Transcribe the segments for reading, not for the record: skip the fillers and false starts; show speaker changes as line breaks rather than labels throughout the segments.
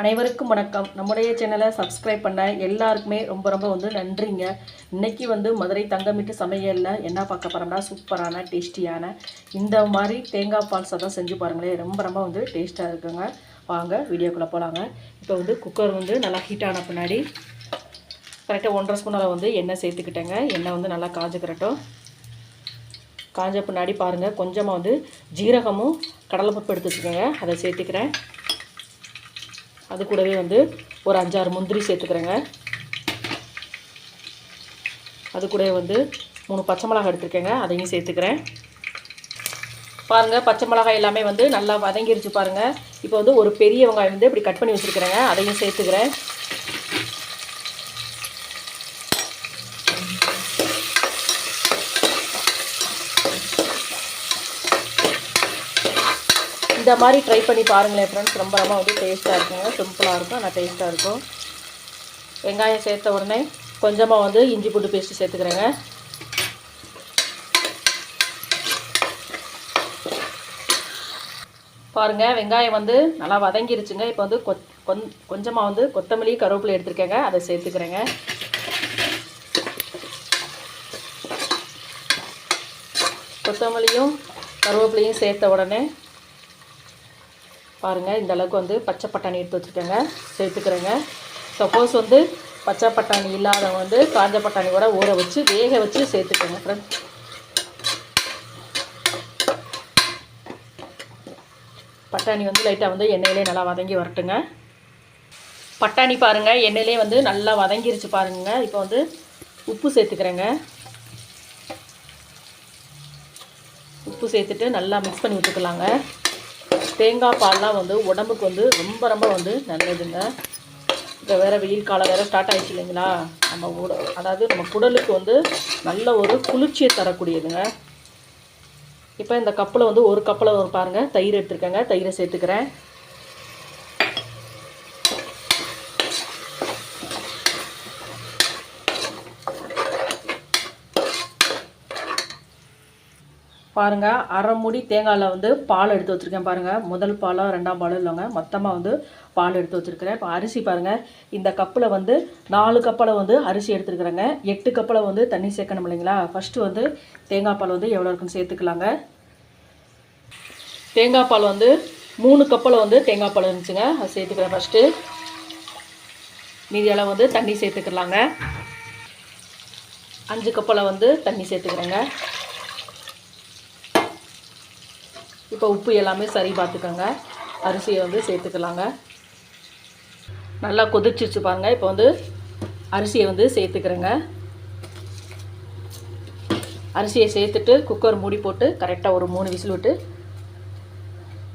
அனைவருக்கும் வணக்கம். நம்முடைய சேனலை சப்ஸ்கிரைப் பண்ண எல்லாருக்குமே ரொம்ப ரொம்ப நன்றிங்க. இன்றைக்கி மதுரை தங்கமிட்டு சமையலில் என்ன பார்க்க போகிறோம்னா சூப்பரான டேஸ்டியான இந்த மாதிரி தேங்காய் பால் சாதம் செஞ்சு பாருங்களேன். ரொம்ப ரொம்ப டேஸ்ட்டாக இருக்குங்க. வாங்க வீடியோக்குள்ளே போகலாங்க. இப்போ குக்கர் நல்லா ஹீட் ஆன பின்னாடி கரெக்டாக 1.5 ஸ்பூன் அளவு எண்ணெய் சேர்த்துக்கிட்டேங்க. எண்ணெய் நல்லா காஞ்சுக்கிறட்டும். காஞ்ச பின்னாடி பாருங்கள், கொஞ்சமாக ஜீரகமும் கடலைப்பருப்பு எடுத்து வச்சுக்கோங்க, அதை சேர்த்துக்கிறேன். அது கூடவே ஒரு 5-6 முந்திரி சேர்த்துக்கிறேங்க. அது கூடவே 3 பச்சை மிளகாய் எடுத்துருக்கேங்க, அதையும் சேர்த்துக்கிறேன். பாருங்கள், பச்சை மிளகாய் எல்லாமே நல்லா வதங்கிருச்சு பாருங்கள். இப்போ ஒரு பெரிய வெங்காயம் இப்படி கட் பண்ணி வச்சுருக்கிறேங்க, அதையும் சேர்த்துக்கிறேன். இந்த மாதிரி ட்ரை பண்ணி பாருங்களேன் ஃப்ரெண்ட்ஸ். ரொம்ப ரொம்ப டேஸ்ட்டாக இருக்குங்க. சிம்பிளாக இருக்கும், ஆனால் டேஸ்ட்டாக இருக்கும். வெங்காயம் சேர்த்த உடனே கொஞ்சமாக இஞ்சி பூண்டு பேஸ்ட்டு சேர்த்துக்கிறேங்க. பாருங்கள், வெங்காயம் நல்லா வதங்கிருச்சுங்க. இப்போ கொஞ்சமாக கொத்தமல்லி கருவேப்பிலை எடுத்துருக்கேங்க, அதை சேர்த்துக்கிறேங்க. கொத்தமல்லியும் கருவேப்பிலையும் சேர்த்த உடனே பாருங்கள், இந்த அளவுக்கு பச்சை பட்டாணி எடுத்து வச்சுருக்கேங்க, சேர்த்துக்கிறேங்க. சப்போஸ் பச்சை பட்டாணி இல்லாதவங்க காஞ்ச பட்டாணி கூட ஊற வச்சு வேக வச்சு சேர்த்துக்கோங்க ஃப்ரெண்ட்ஸ். பட்டாணி லைட்டாக எண்ணெயிலே நல்லா வதங்கி வரட்டுங்க. பட்டாணி பாருங்கள், எண்ணெயிலே நல்லா வதங்கிருச்சு பாருங்க. இப்போ உப்பு சேர்த்துக்கிறேங்க. உப்பு சேர்த்துட்டு நல்லா மிக்ஸ் பண்ணி விட்டுக்கலாங்க. தேங்காய் பால்லாம் உடம்புக்கு ரொம்ப ரொம்ப நல்லதுங்க. இப்போ வேறு வெயில் காலம் வேறு ஸ்டார்ட் ஆகிடுச்சு இல்லைங்களா. நம்ம குடலுக்கு நல்ல ஒரு குளிர்ச்சியை தரக்கூடியதுங்க. இப்போ இந்த கப்பில் ஒரு கப்பில் பாருங்கள் தயிர் எடுத்துருக்கேங்க, தயிரை சேர்த்துக்கிறேன். பாருங்கள், அரை மூடி தேங்காயில் பால் எடுத்து வச்சுருக்கேன் பாருங்கள். முதல் பாலோ 2ஆம் பாலோ இல்லைங்க, மொத்தமாக பால் எடுத்து வச்சுருக்கிறேன். இப்போ அரிசி பாருங்கள், இந்த கப்பில் 4 கப்பில் அரிசி எடுத்துருக்குறேங்க. 8 கப்பில் தண்ணி சேர்க்கணும் இல்லைங்களா. ஃபஸ்ட்டு தேங்காய் பால் எவ்வளோ இருக்குன்னு சேர்த்துக்கலாங்க. தேங்காய் பால் 3 கப்பில் தேங்காய் பால் இருந்துச்சுங்க, அது சேர்த்துக்கிறேன் ஃபஸ்ட்டு. மீதியெல்லாம் தண்ணி சேர்த்துக்கலாங்க. 5 கப்பில் தண்ணி சேர்த்துக்கிறேங்க. இப்போ உப்பு எல்லாமே சரி பார்த்துக்கோங்க. அரிசியை சேர்த்துக்கலாங்க. நல்லா கொதிச்சிருச்சு பாருங்கள். இப்போ அரிசியை சேர்த்துக்கிறேங்க. அரிசியை சேர்த்துட்டு குக்கர் மூடி போட்டு கரெக்டாக ஒரு 3 விசில் விட்டு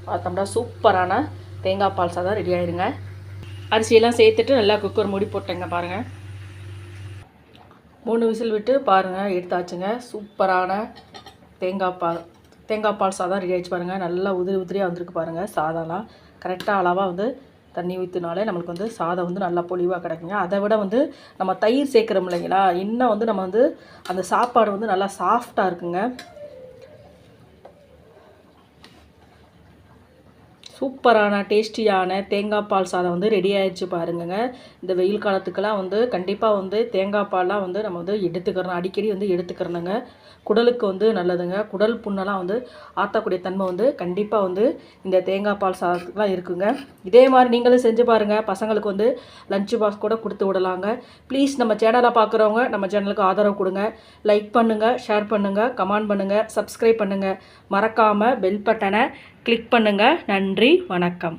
பார்த்தோம்னா சூப்பரான தேங்காய் பால் சாதம் ரெடி ஆகிடுங்க. அரிசியெல்லாம் சேர்த்துட்டு நல்லா குக்கர் மூடி போட்டேங்க பாருங்கள். 3 விசில் விட்டு பாருங்கள், எடுத்தாச்சுங்க. சூப்பரான தேங்காய் பால் சாதம் ரெடி ஆகிடுச்சு பாருங்கள். நல்லா உதிரியாக வந்திருக்கு பாருங்கள். சாதம்லாம் கரெக்டாக அளவாக தண்ணி ஊற்றினாலே நம்மளுக்கு சாதம் நல்லா பொலிவாக கிடைக்குங்க. அதை விட நம்ம தயிர் சேர்க்குறோம் இல்லைங்களா, இன்னும் நம்ம அந்த சாப்பாடு நல்லா சாஃப்டாக இருக்குங்க. சூப்பரான டேஸ்டியான தேங்காய் பால் சாதம் ரெடி ஆகிடுச்சு பாருங்கங்க. இந்த வெயில் காலத்துக்கெல்லாம் கண்டிப்பாக தேங்காய் பால்லாம் நம்ம எடுத்துக்கிறோம், அடிக்கடி எடுத்துக்கிறணுங்க. குடலுக்கு நல்லதுங்க. குடல் புண்ணெல்லாம் ஆற்றக்கூடிய தன்மை கண்டிப்பாக இந்த தேங்காய் பால் சாதத்துக்குலாம் இருக்குங்க. இதே மாதிரி நீங்களும் செஞ்சு பாருங்கள். பசங்களுக்கு லஞ்ச் பாக்ஸ் கூட கொடுத்து விடலாங்க. ப்ளீஸ் நம்ம சேனலை பார்க்குறவங்க நம்ம சேனலுக்கு ஆதரவு கொடுங்க. லைக் பண்ணுங்கள், ஷேர் பண்ணுங்கள், கமெண்ட் பண்ணுங்கள், சப்ஸ்கிரைப் பண்ணுங்கள். மறக்காமல் பெல் பட்டனை கிளிக் பண்ணுங்கள். நன்றி, வணக்கம்.